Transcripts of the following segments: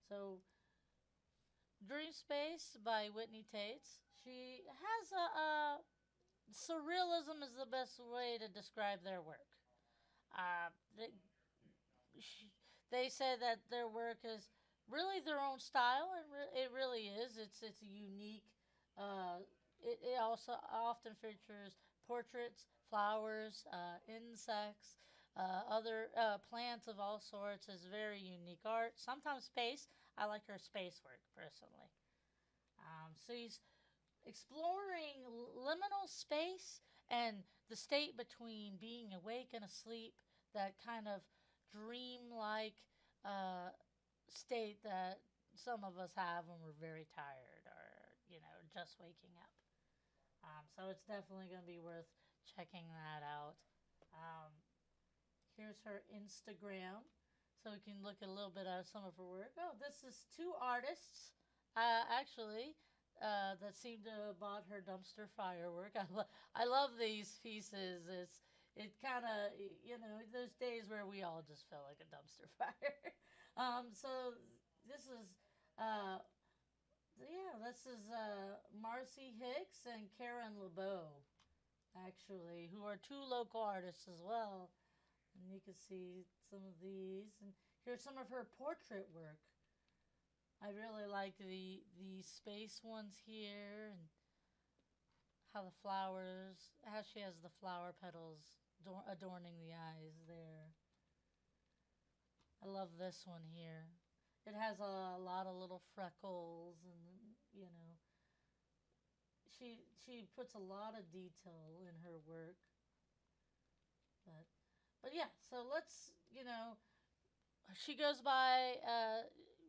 So, Dreamspace by Whitney Tates. She has a surrealism is the best way to describe their work. Uh, they, they say that their work is really their own style, and it really is. It's unique. Uh, it also often features portraits, flowers, insects, other plants of all sorts. Is very unique art. Sometimes space. I like her space work personally. So he's exploring liminal space and the state between being awake and asleep, that kind of dream-like uh, state that some of us have when we're very tired or just waking up. So it's definitely going to be worth checking that out. Um, Here's her Instagram, so we can look at a little bit of some of her work. Oh, this is two artists, actually, that seem to have bought her dumpster firework. I love these pieces. It kind of there's days where we all just feel like a dumpster fire. So this is uh, Marcy Hicks and Karen LeBeau, actually, who are two local artists as well. And you can see some of these. And here's some of her portrait work. I really like the space ones here, and how the flowers, how she has the flower petals adorning the eyes there. I love this one here. It has a lot of little freckles, and she puts a lot of detail in her work. But but yeah, so let's she goes by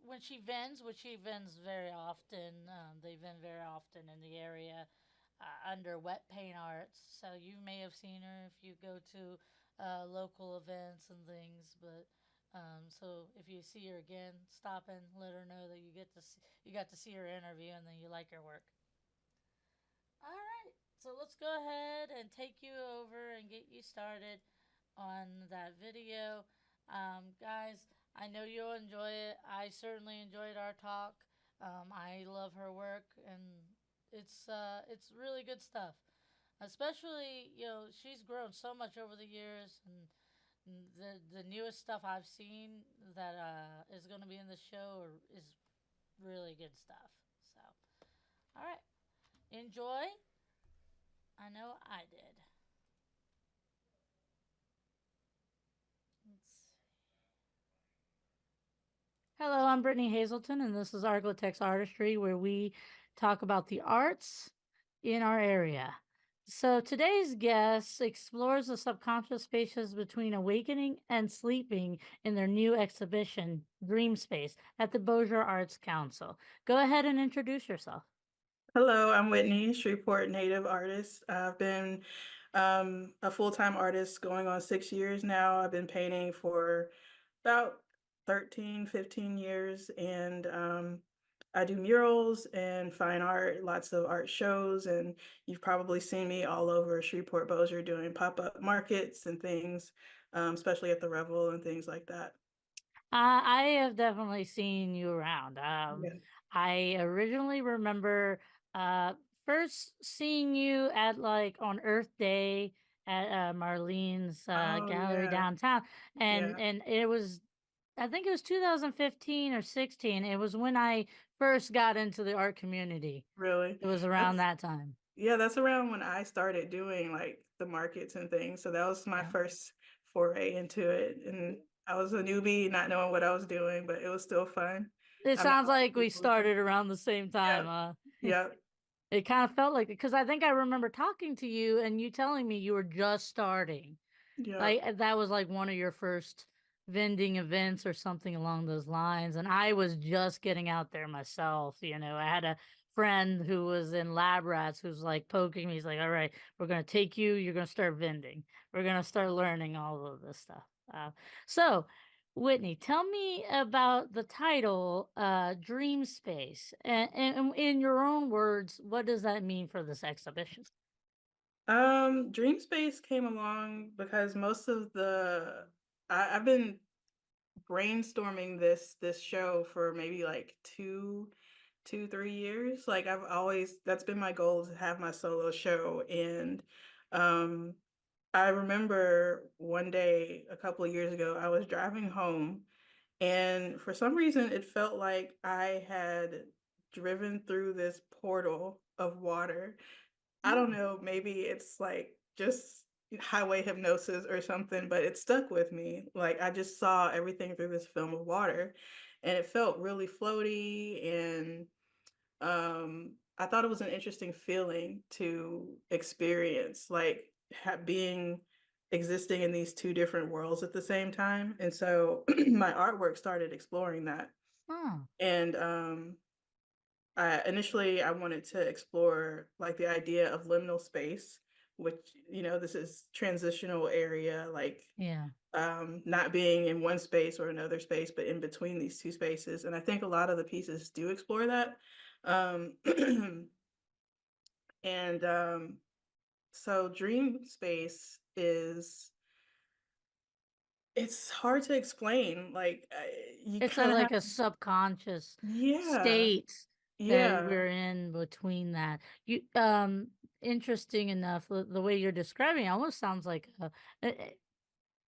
when she vends, which she vends very often. They vend very often in the area under Wet Paint Arts. So you may have seen her if you go to local events and things. But so if you see her again, stop and let her know that you got to see her interview and then you like her work. All right, so let's go ahead and take you over and get you started on that video. Guys, I know you'll enjoy it. I certainly enjoyed our talk. I love her work, and it's really good stuff. Especially, she's grown so much over the years, and the newest stuff I've seen that is going to be in the show is really good stuff. So, all right, enjoy. I know I did. Let's Hello, I'm Brittney Hazelton, and this is ArkLaTex Artistry, where we talk about the arts in our area. So today's guest explores the subconscious spaces between awakening and sleeping in their new exhibition, Dreamspace, at the Bossier Arts Council. Go ahead and introduce yourself. Hello, I'm Whitney, Shreveport native artist. I've been a full-time artist going on 6 years now. I've been painting for about 13, 15 years, and I do murals and fine art, lots of art shows, and you've probably seen me all over Shreveport Bossier doing pop-up markets and things, especially at the Revel and things like that. I have definitely seen you around. Yeah, I originally remember uh, first seeing you at like on Earth Day at Marlene's oh gallery yeah, downtown, yeah, and it was, I think it was 2015 or 16. It was when I first got into the art community. really. It was around That's that time. Yeah, that's around when I started doing like the markets and things. So that was my Yeah. first foray into it. And I was a newbie, not knowing what I was doing, but it was still fun. It I met sounds lots of like we people and stuff. started around the same time. Yeah, yeah, It kind of felt like it because I think I remember talking to you and you telling me you were just starting. yeah. Like that was like one of your first vending events or something along those lines. And I was just getting out there myself. I had a friend who was in lab rats who's like poking me. He's like, all right, we're going to take you. You're going to start vending. We're going to start learning all of this stuff. So, Whitney, tell me about the title, Dream Space. And in your own words, what does that mean for this exhibition? Dreamspace came along because most of I've been brainstorming this show for maybe like 3 years. Like I've always that's been my goal to have my solo show. And um I remember one day a couple of years ago, I was driving home, and for some reason it felt like I had driven through this portal of water. I don't Mm. know, maybe it's like just highway hypnosis or something, but it stuck with me. Like I just saw everything through this film of water, and it felt really floaty. And I thought it was an interesting feeling to experience, like being existing in these two different worlds at the same time. And so my artwork started exploring that. Oh, And initially, I wanted to explore like the idea of liminal space, which, this is transitional area, like yeah. not being in one space or another space, but in between these two spaces. And I think a lot of the pieces do explore that. Um, and so dream space is it's hard to explain. Like you It's a kind of have like a to, subconscious yeah, state that yeah, we're in between that. You interesting enough, the way you're describing it almost sounds like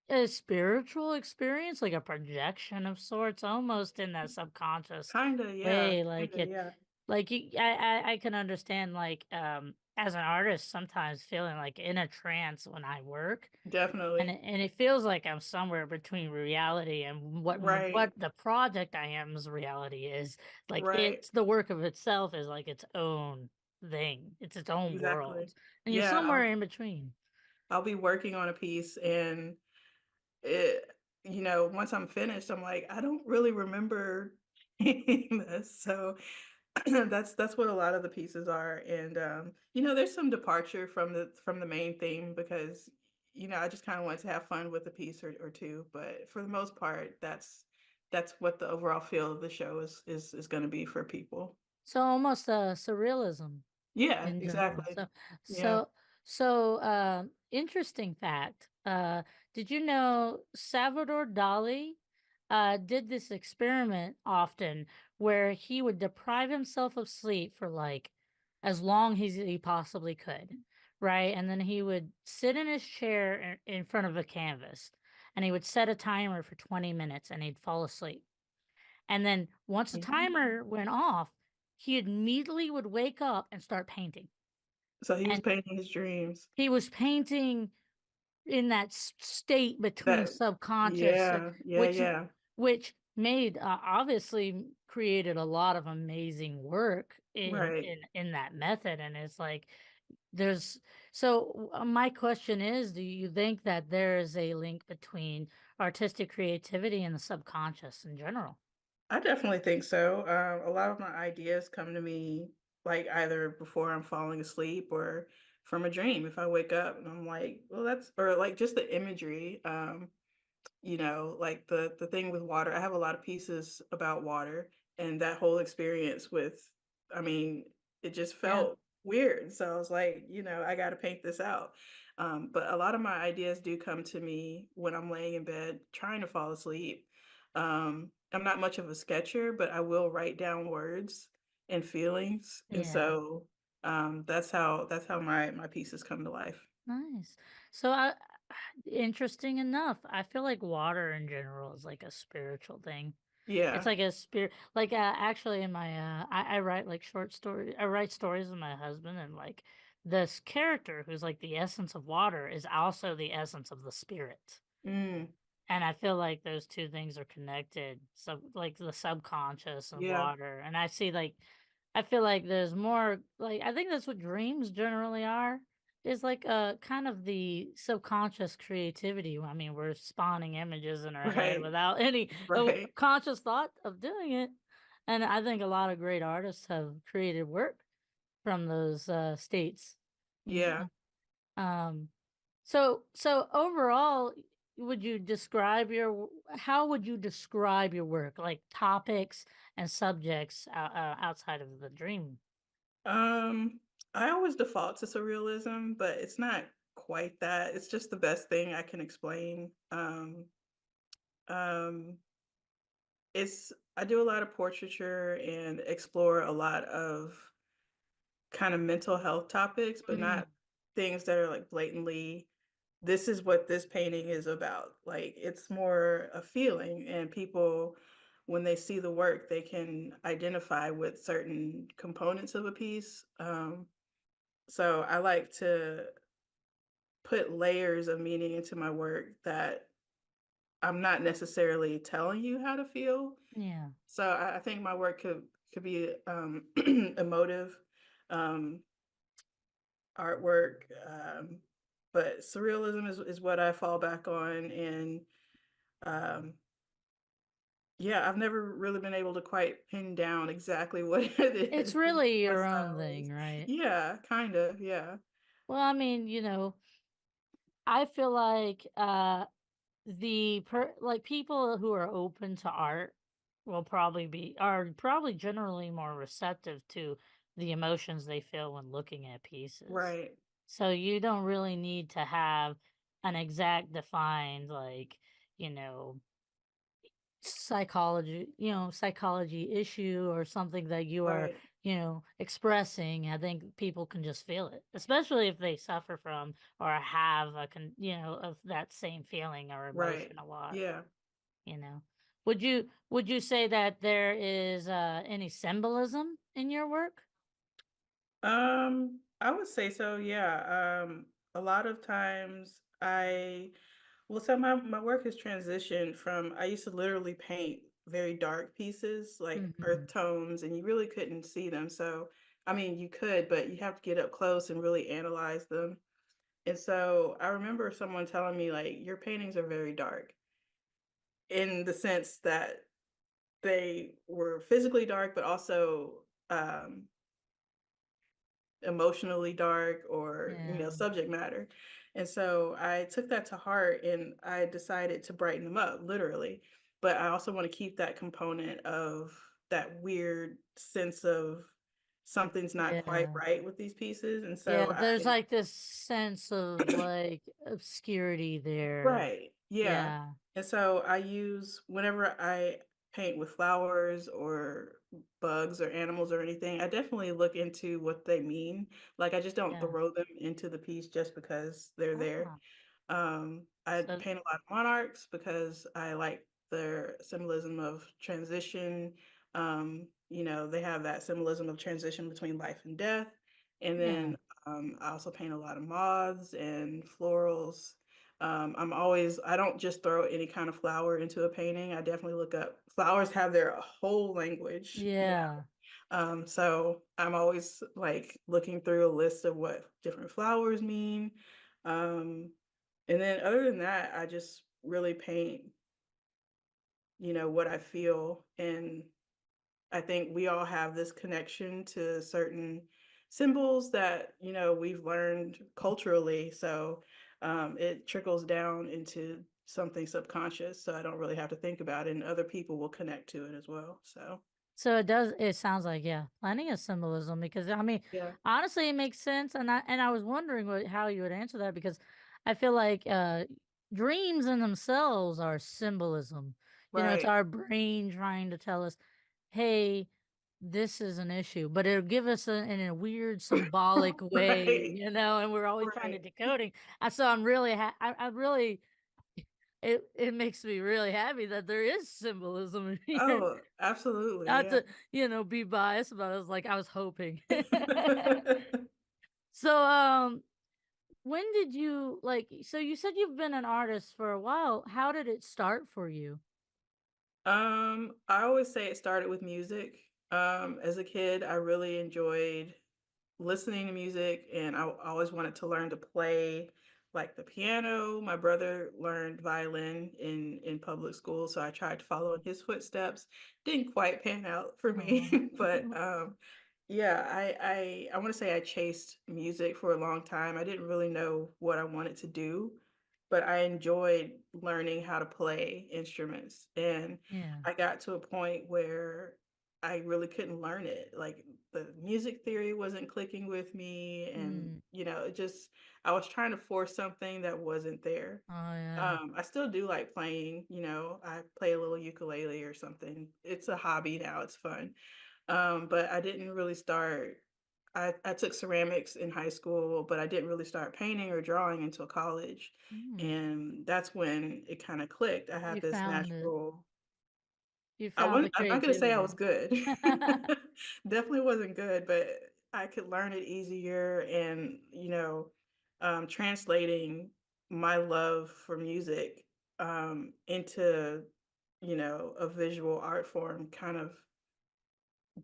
a spiritual experience, like a projection of sorts, almost in that subconscious yeah, way. Like kinda, it, yeah, like I can understand like as an artist sometimes feeling like in a trance when I work, definitely. and it feels like I'm somewhere between reality and what Right, the project I am's reality is. Like right, it's the work of itself is like its own thing. It's its own exactly. world, and you're Yeah, somewhere in between. I'll be working on a piece, and it, once I'm finished, I'm like, I don't really remember this. So that's what a lot of the pieces are. And there's some departure from the main theme because I just kind of wanted to have fun with a piece or two, but for the most part, that's what the overall feel of the show is going to be for people. So almost a surrealism Yeah, in general. exactly. Yeah. So so interesting fact. Did you know Salvador Dali did this experiment often where he would deprive himself of sleep for like as long as he possibly could, right? And then he would sit in his chair in front of a canvas and he would set a timer for 20 minutes and he'd fall asleep. And then once the Mhm. timer went off, he immediately would wake up and start painting. So he was And painting his dreams. he was painting in that state between That subconscious, yeah, yeah, which yeah. which made obviously created a lot of amazing work Right. in that method. And it's like there's so my question is, do you think that there is a link between artistic creativity and the subconscious in general? I definitely think so. A lot of my ideas come to me like either before I'm falling asleep or from a dream. If I wake up and I'm like, well, that's or like just the imagery. Like the thing with water. I have a lot of pieces about water and that whole experience with. I mean, it just Yeah. felt weird. So I was like, I got to paint this out. But a lot of my ideas do come to me when I'm laying in bed trying to fall asleep. I'm not much of a sketcher, but I will write down words and feelings, and Yeah. so that's how my pieces come to life. Nice. So, interesting enough, I feel like water in general is like a spiritual thing. It's Yeah. like a spirit. Like actually, in my I write like short story. I write stories with my husband, and like this character who's like the essence of water is also the essence of the spirit. Mm, And I feel like those 2 things are connected, so, like, the subconscious and yeah. water, and I see, like I feel like there's more like, I think that's what dreams generally are, is like, kind of the subconscious creativity. I mean, we're spawning images in our head Right. without any, Right. conscious thought of doing it, and I think a lot of great artists have created work from those, states, you Yeah. know? Um so overall, would you describe how would you describe your work, like topics and subjects outside of the dream? Um, I always default to surrealism, but it's not quite that. It's just the best thing I can explain. Um, it's I do a lot of portraiture and explore a lot of kind of mental health topics, but Mm, not things that are like blatantly, this is what this painting is about. Like it's more a feeling, and people, when they see the work, they can identify with certain components of a piece. So I like to put layers of meaning into my work that I'm not necessarily telling you how to feel. yeah. So I think my work could be emotive, um, artwork, but surrealism is what I fall back on, and um, yeah, I've never really been able to quite pin down exactly what it It's is, really my your own style thing, is. right? Yeah, kind of, yeah. Well, I mean, I feel like like people who are open to art are probably generally more receptive to the emotions they feel when looking at pieces. Right, So you don't really need to have an exact defined like, you know, psychology issue or something that you are, right, expressing. I think people can just feel it, especially if they suffer from or have of that same feeling or right. emotion a lot, Yeah. you know. Would you say that there is any symbolism in your work? I would say so, yeah. A lot of times so my work has transitioned from, I used to literally paint very dark pieces, like earth Mhm. tones, and you really couldn't see them. So, I mean, you could, but you have to get up close and really analyze them. And so I remember someone telling me, like, your paintings are very dark in the sense that they were physically dark, but also emotionally dark, or Yeah. subject matter. And so I took that to heart, and I decided to brighten them up, literally. But I also want to keep that component of that weird sense of something's not quite Yeah. right with these pieces. And Yeah, so there's like this sense of like obscurity there. right, yeah. Yeah. And so I use, whenever I paint with flowers or bugs or animals or anything, I definitely look into what they mean. Like, I just don't Yeah. throw them into the piece just because they're there. Ah. I So paint a lot of monarchs because I like their symbolism of transition. They have that symbolism of transition between life and death. And yeah. then I also paint a lot of moths and florals. I don't just throw any kind of flower into a painting. I definitely look up. Flowers have their whole language. Yeah. So I'm always like looking through a list of what different flowers mean. Um, and then other than that, I just really paint, what I feel. And I think we all have this connection to certain symbols that, we've learned culturally. So it trickles down into something subconscious. So I don't really have to think about it, and other people will connect to it as well. So, So it sounds like, yeah, plenty of symbolism because I mean, yeah. honestly it makes sense, and I was wondering how you would answer that because I feel like dreams in themselves are symbolism. It's Right. our brain trying to tell us, "Hey, this is an issue," but it'll give us in a weird symbolic way, Right. and we're always trying to Right. decoding. So I'm really I really it makes me really happy that there is symbolism in here. Oh, absolutely. Not Yeah. to, be biased, but I was hoping. So, when did you so you said you've been an artist for a while. How did it start for you? I always say it started with music. As a kid, I really enjoyed listening to music, and I always wanted to learn to play like the piano. My brother learned violin in public school, so I tried to follow in his footsteps. Didn't quite pan out for Oh. me, but yeah, I want to say I chased music for a long time. I didn't really know what I wanted to do, but I enjoyed learning how to play instruments. And Yeah. I got to a point where I really couldn't learn it. Like the music theory wasn't clicking with me, and Mm. it just I was trying to force something that wasn't there. Oh yeah. I still do like playing, I play a little ukulele or something. It's a hobby now, it's fun. But I didn't really start I took ceramics in high school, but I didn't really start painting or drawing until college. Mm. And that's when it kind of clicked. I You had this found it. natural You found the I'm not gonna say I creativity. was good. Definitely wasn't good, but I could learn it easier and, translating my love for music into, a visual art form kind of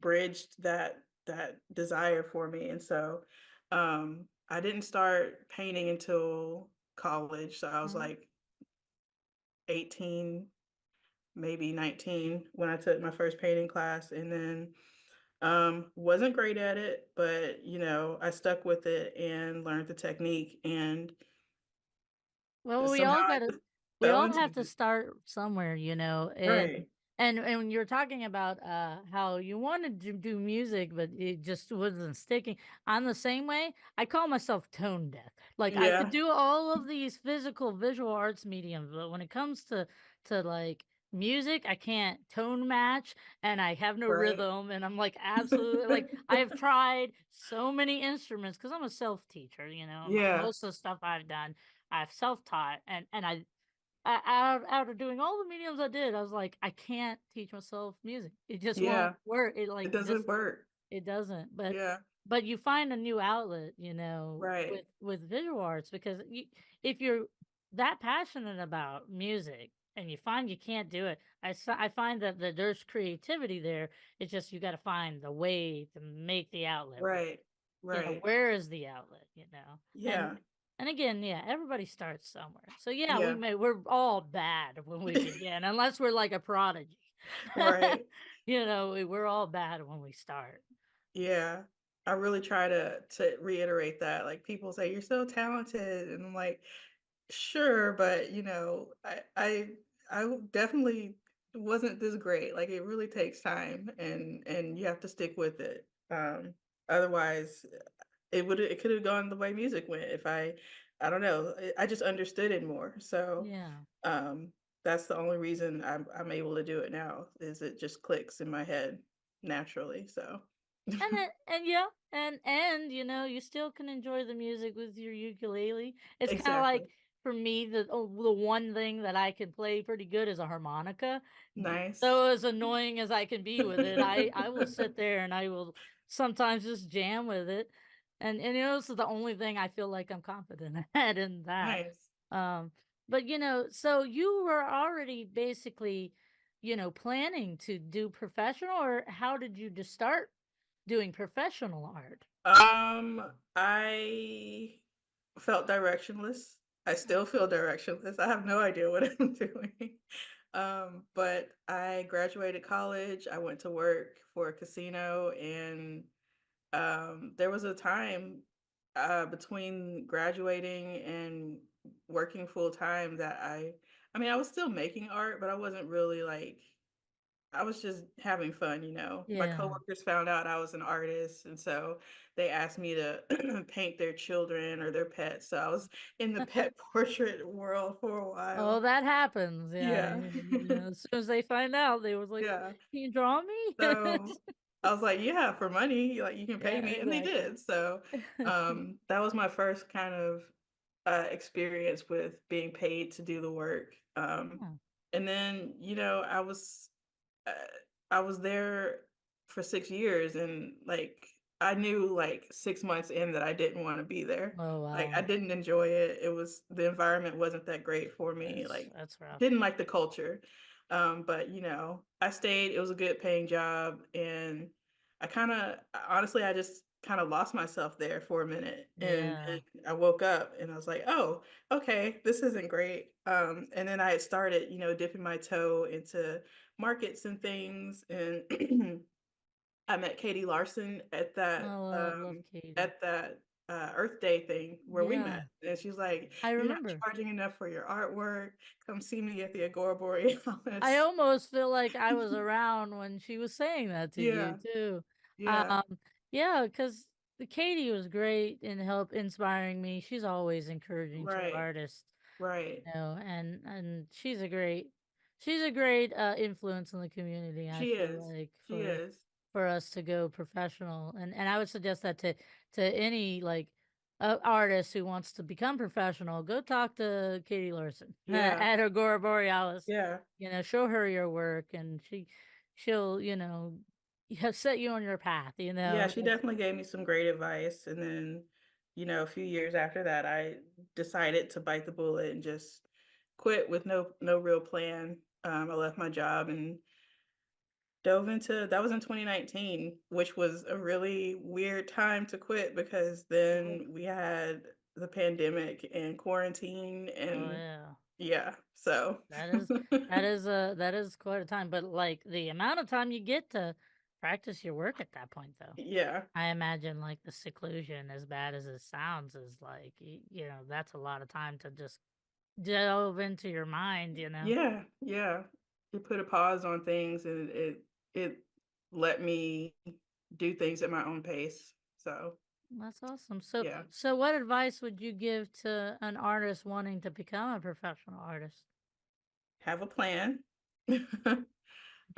bridged that desire for me. And so I didn't start painting until college. So I was Oh. like 18, maybe 19 when I took my first painting class, and then wasn't great at it, but I stuck with it and learned the technique, and Well, somehow I just we fell all into have to it. start somewhere, Right. and when you're talking about how you wanted to do music but it just wasn't sticking. I'm the same way. I call myself tone deaf. Like I could Yeah. do all of these physical visual arts mediums, but when it comes to like music, I can't tone match and I have no Right. rhythm and I'm like absolutely like I have tried so many instruments cuz I'm a self-teacher, Yeah. most of the stuff I've done I've self-taught and out of doing all the mediums I did, I was like, I can't teach myself music. It just won't Yeah. work. It like It just doesn't work. it doesn't. Yeah. But you find a new outlet, Right. with visual arts because if you're that passionate about music and you find you can't do it, I find that there's creativity there. It's just you got to find the way to make the outlet work. Right. Right. Where is the outlet, Yeah. And again, yeah, everybody starts somewhere. So yeah, Yeah. we're all bad when we begin, unless we're like a prodigy. Right. We're all bad when we start. Yeah. I really try to reiterate that. Like people say you're so talented, and I'm like, sure, but definitely wasn't this great. Like it really takes time, and you have to stick with it. Otherwise it could have gone the way music went if I don't know. I just understood it more. So Yeah. um that's the only reason I'm able to do it now, is it just clicks in my head naturally. So And yeah, and you still can enjoy the music with your ukulele. It's kind of like exactly. for me the one thing that I can play pretty good is a harmonica. Nice. Though as annoying as I can be with it, I will sit there and I will sometimes just jam with it. And this is the only thing I feel like I'm confident at in that. Nice. Um but so you were already basically, planning to do professional or how did you just start doing professional art? I felt directionless. I still feel directionless. I have no idea what I'm doing. But I graduated college. I went to work for a casino, and there was a time between graduating and working full time that I mean, I was still making art, but I wasn't really like I was just having fun. My Yeah. coworkers found out I was an artist, and so they asked me to paint their children or their pets. So I was in the pet portrait world for a Oh, while. that happens. Yeah. Yeah. As soon as they find out, they was like, Yeah. "Can you draw me?" So I was like, "Yeah, for money, like you can pay Yeah, me," and they exactly. did. So that was my first kind of experience with being paid to do the work. Yeah. And then uh, I was there for 6 years, and like I knew like 6 months in that I didn't want to be there. Oh, Like I wow. didn't enjoy it. The environment wasn't that great for me. Like That's rough. didn't like the culture. But I stayed. It was a good paying job, and I just kind of lost myself there for a minute, and Yeah. I woke up and I was like, oh, okay, this isn't great. And then I had started, dipping my toe into markets and things, and I met Katie Larson Oh, love Katie. at that. Earth Day thing where we Yeah, met, and she's like, I "You're not remember. charging enough for your artwork. Come see me at the Agora I Borealis." almost feel like I was around when she was saying that to you Yeah, too. yeah, Um, yeah, because Katie was great in help inspiring me. She's always encouraging to right, artists, right. and she's a great influence in the community. I She feel is, like she is. for us to go professional, and I would suggest that to any like artist who wants to become professional, go talk to Katie Larson Yeah, at Agora Borealis. yeah, Show her your work, and she'll set you on your path. yeah. She definitely gave me some great advice, and then, a few years after that, I decided to bite the bullet and just quit with no real plan. I left my job and dove into that was in 2019, which was a really weird time to quit because Oh, then we had the pandemic and quarantine oh and yeah. yeah, so That is that is quite a time, but like the amount of time you get to practice your work at that point though. yeah, I imagine like the seclusion, as bad as it sounds, is like that's a lot of time to just delve into your mind. yeah, yeah. It put a pause on things and it let me do things at my own pace. So, That's awesome. So yeah, so what advice would you give to an artist wanting to become a professional artist? have a plan.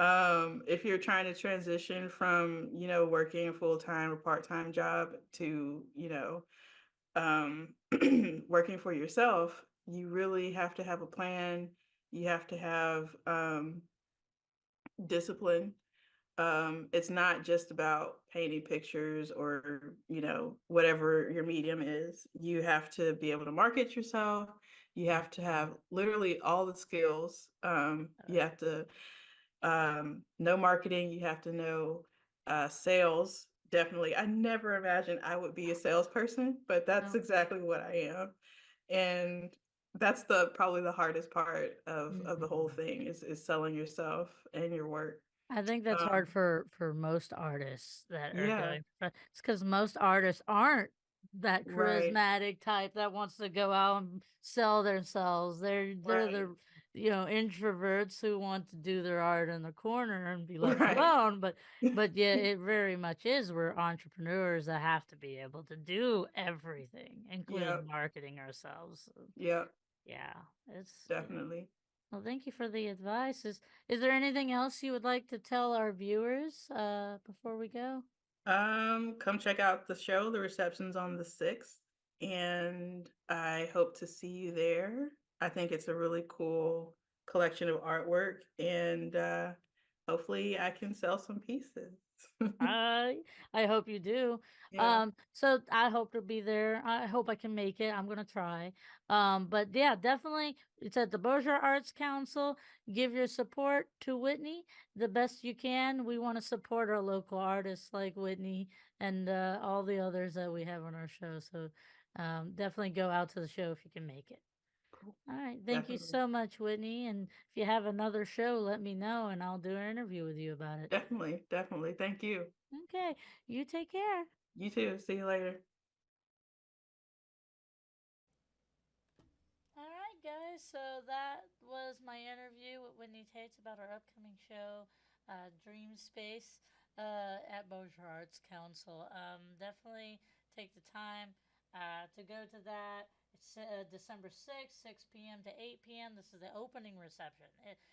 If you're trying to transition from, working a full-time or part-time job to, um, working for yourself, you really have to have a plan. You have to have discipline. It's not just about painting pictures or, whatever your medium is. You have to be able to market yourself. You have to have literally all the skills. You have to know marketing. You have to know sales. Definitely. I never imagined I would be a salesperson, but that's No. exactly what I am. And that's the probably the hardest part of the whole Mhm. thing is selling yourself and your work. I think that's hard Um, for most artists that are yeah, going. It's because most artists aren't that right, charismatic type that wants to go out and sell themselves. They're right, the introverts who want to do their art in the corner and be left right. alone. But yeah, it very much is. We're entrepreneurs that have to be able to do everything, Yep, including marketing ourselves. So, yep, yeah, it's definitely. well, thank you for the advice. Is there anything else you would like to tell our viewers before we go? Come check out the show. The reception's on the 6th, and I hope to see you there. I think it's a really cool collection of artwork, and hopefully I can sell some pieces. I hope you do. Yeah, So I hope to be there. I hope I can make it. I'm gonna try. But yeah, definitely. It's at the Bossier Arts Council. Give your support to Whitney the best you can. We want to support our local artists like Whitney and all the others that we have on our show. So definitely go out to the show if you can make it. cool. All right. Thank you Definitely, so much, Whitney. And if you have another show, let me know and I'll do an interview with you about it. definitely, definitely. Thank you. Okay. You take care. You too. See you later. All right, guys. So that was my interview with Whitney Tates about our upcoming show, Dreamspace, at Bossier Arts Council. Definitely take the time to go to that. It's December 6th, 6 p.m. to 8 p.m. This is the opening reception.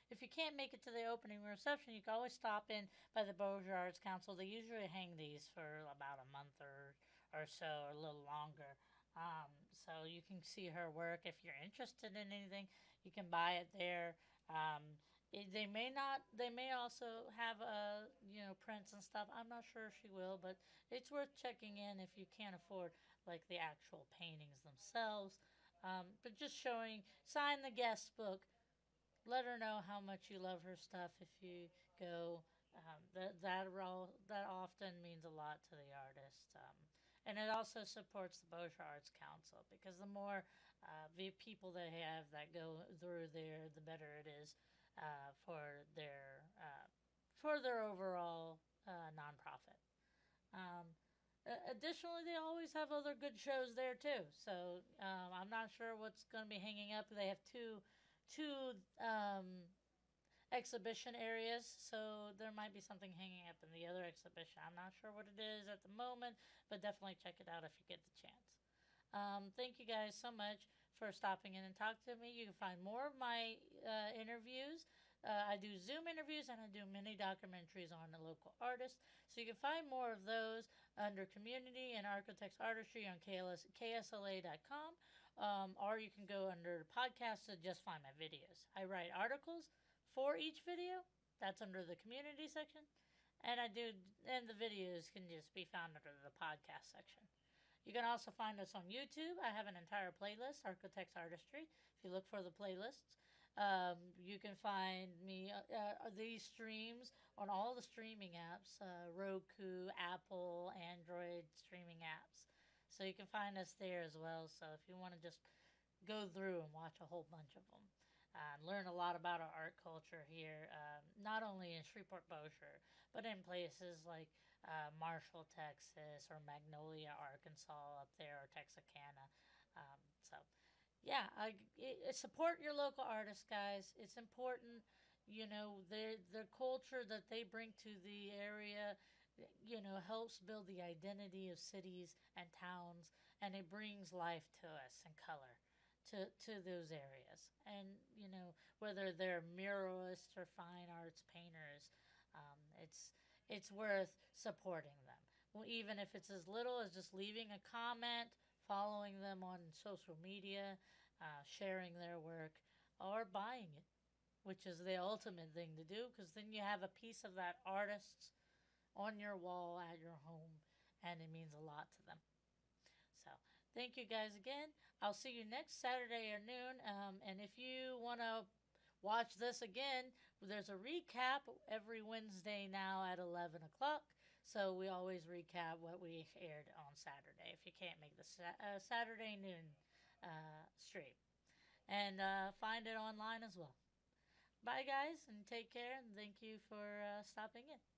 If you can't make it to the opening reception, you can always stop in by the Bossier Arts Council. They usually hang these for about a month or so, or a little longer. So you can see her work. If you're interested in anything, you can buy it there. They may not. They may also have prints and stuff. I'm not sure if she will, but it's worth checking in if you can't afford like the actual paintings themselves. But just showing, sign the guest book, let her know how much you love her stuff if you go. That often means a lot to the artist, and it also supports the Bossier Arts Council because the more the people they have that go through there, the better it is for their overall nonprofit. Um, additionally, they always have other good shows there too. So I'm not sure what's going to be hanging up. They have two exhibition areas, so there might be something hanging up in the other exhibition. I'm not sure what it is at the moment, but definitely check it out if you get the chance. Thank you guys so much for stopping in and talking to me. You can find more of my interviews. I do Zoom interviews and I do mini documentaries on the local artists. So you can find more of those under Community and ArkLaTex Artistry on KSLA.com. Or you can go under podcasts to just find my videos. I write articles for each video. That's under the community section. And the videos can just be found under the podcast section. You can also find us on YouTube. I have an entire playlist, ArkLaTex Artistry. If you look for the playlists, you can find me these streams on all the streaming apps: Roku, Apple, Android streaming apps. So you can find us there as well. So if you want to just go through and watch a whole bunch of them, learn a lot about our art culture here, not only in Shreveport, Bossier, but in places like Marshall, Texas, or Magnolia, Arkansas, up there, or Texarkana. So, yeah, support your local artists, guys. It's important. You know, their culture that they bring to the area, helps build the identity of cities and towns, and it brings life to us and color to those areas. And whether they're muralists or fine arts painters, it's worth supporting them. Well, even if it's as little as just leaving a comment, following them on social media, sharing their work, or buying it, which is the ultimate thing to do, because then you have a piece of that artist on your wall at your home, and it means a lot to them. So, thank you guys again. I'll see you next Saturday or noon. And if you want to watch this again, there's a recap every Wednesday now at 11 o'clock. So we always recap what we aired on Saturday if you can't make the Saturday noon stream. And find it online as well. Bye, guys, and take care. And thank you for stopping in.